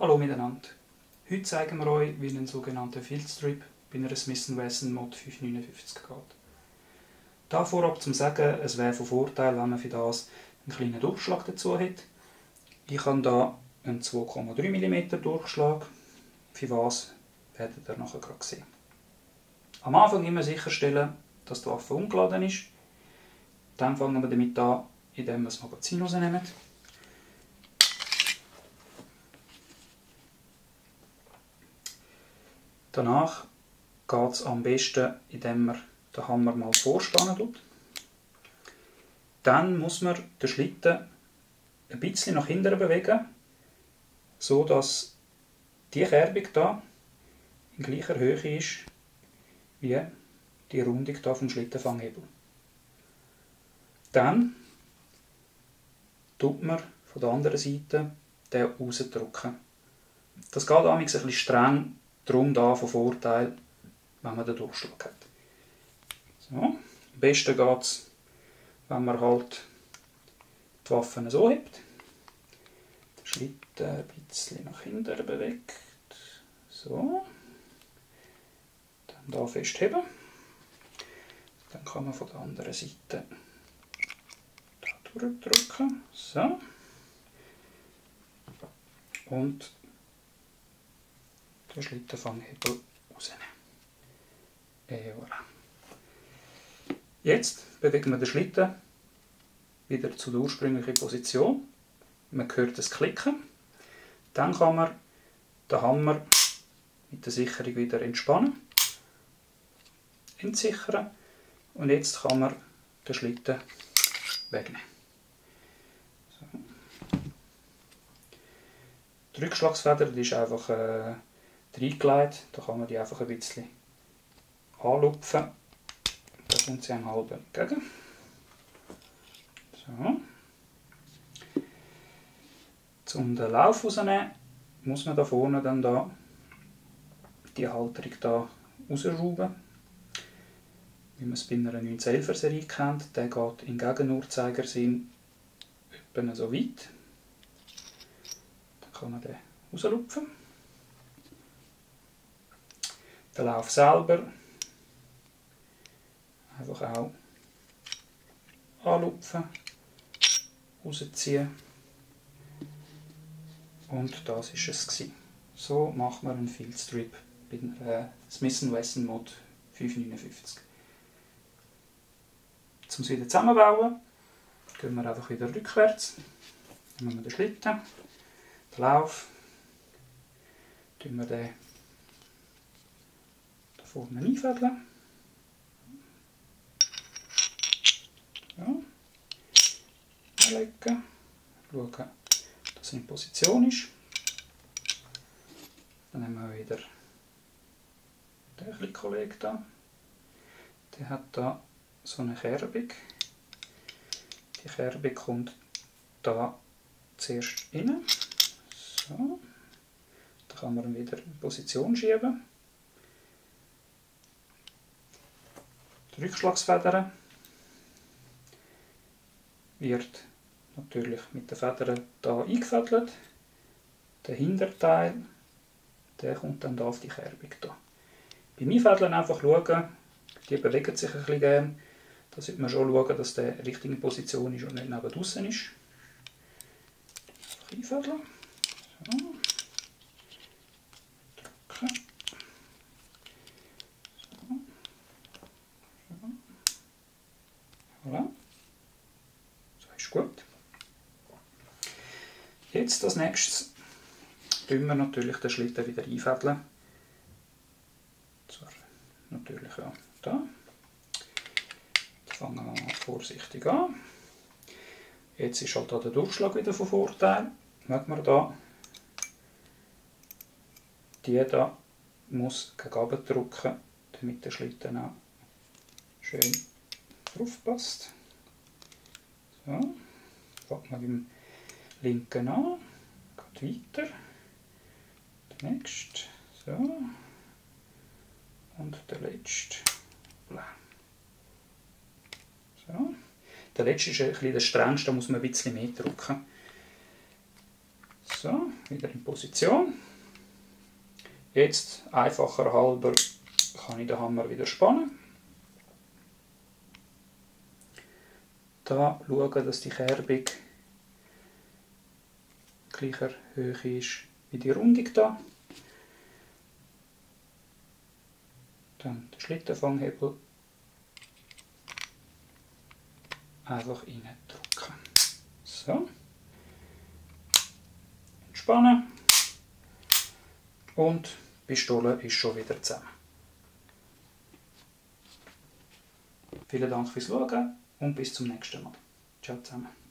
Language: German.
Hallo miteinander. Heute zeigen wir euch, wie ein sogenannter Field Strip bei einer Smith & Wesson Mod 559 geht. Da vorab zum Sagen, es wäre von Vorteil, wenn man für das einen kleinen Durchschlag dazu hat. Ich habe hier einen 2,3 mm Durchschlag. Für was werdet ihr nachher gerade sehen. Am Anfang immer sicherstellen, dass die Waffe ungeladen ist. Dann fangen wir damit an, indem wir das Magazin rausnehmen. Danach geht es am besten, indem man den Hammer mal vorspannen tut. Dann muss man den Schlitten ein bisschen nach hinten bewegen, so dass die Kerbung hier in gleicher Höhe ist wie die Rundung hier vom Schlittenfanghebel. Dann tut man von der anderen Seite den rausdrücken. Das geht manchmal ein bisschen streng, darum da von Vorteil, wenn man den Durchschlag hat. So. Am besten geht es, wenn man halt die Waffen so hebt, den Schlitten ein bisschen nach hinten bewegt, so, dann hier festheben, dann kann man von der anderen Seite da durchdrücken, so, und den Schlittenfanghebel rausnehmen. Voilà. Jetzt bewegen wir den Schlitten wieder zur ursprünglichen Position. Man hört das Klicken. Dann kann man den Hammer mit der Sicherung wieder entspannen, entsichern und jetzt kann man den Schlitten wegnehmen. So. Die Rückschlagsfeder die ist einfach reingelegt, da kann man die einfach ein bisschen anlupfen. Da kommt sie einem halben entgegen. So. Um den Lauf rauszunehmen, muss man da vorne dann da die Halterung da rausschrauben. Wie man es bei einer 911er Serie kennt, der geht im Gegenuhrzeigersinn etwa so weit. Dann kann man den rauslupfen. Den Lauf selber einfach auch anlupfen, rausziehen und das war es. So macht man einen Field Strip bei einer Smith & Wesson Mod 559. Um es wieder zusammenbauen, gehen wir einfach wieder rückwärts. Nehmen wir den Schlitten, den Lauf, tun wir den da vorne einfädeln. Ja. Anlegen, schauen, dass er in Position ist. Dann nehmen wir wieder den kleinen Kollegen hier. Der hat hier so eine Kerbung. Die Kerbung kommt da zuerst rein. So. Da kann man ihn wieder in Position schieben. Die Rückschlagsfedern wird natürlich mit den Federn hier eingefädelt. Der Hinterteil der kommt dann hier auf die Kerbung. Hier. Beim Einfädeln einfach schauen, die bewegen sich ein bisschen gern. Da sollte man schon schauen, dass der in der richtigen Position ist und nicht neben draussen ist. Einfach einfädeln. So. Drücken. So. So. Voilà. So ist gut. Jetzt als nächstes tun wir natürlich den Schlitten wieder einfädeln. Zwar natürlich ja da. Fangen wir mal vorsichtig an. Jetzt ist halt da der Durchschlag wieder von Vorteil. Merkt man da, die da muss gegen oben drücken, damit der Schlitten auch schön drauf passt. So, fangen wir beim linken an, geht weiter. Der nächste, so, und der letzte. So. Der letzte ist ein bisschen der strengste, da muss man ein bisschen mehr drücken. So, wieder in Position. Jetzt, einfacher halber, kann ich den Hammer wieder spannen. Da schauen, dass die Kerbung gleicher Höhe ist wie die Rundung da. Dann den Schlittenfanghebel einfach reindrücken. So. Entspannen. Und die Pistole ist schon wieder zusammen. Vielen Dank fürs Schauen und bis zum nächsten Mal. Ciao zusammen.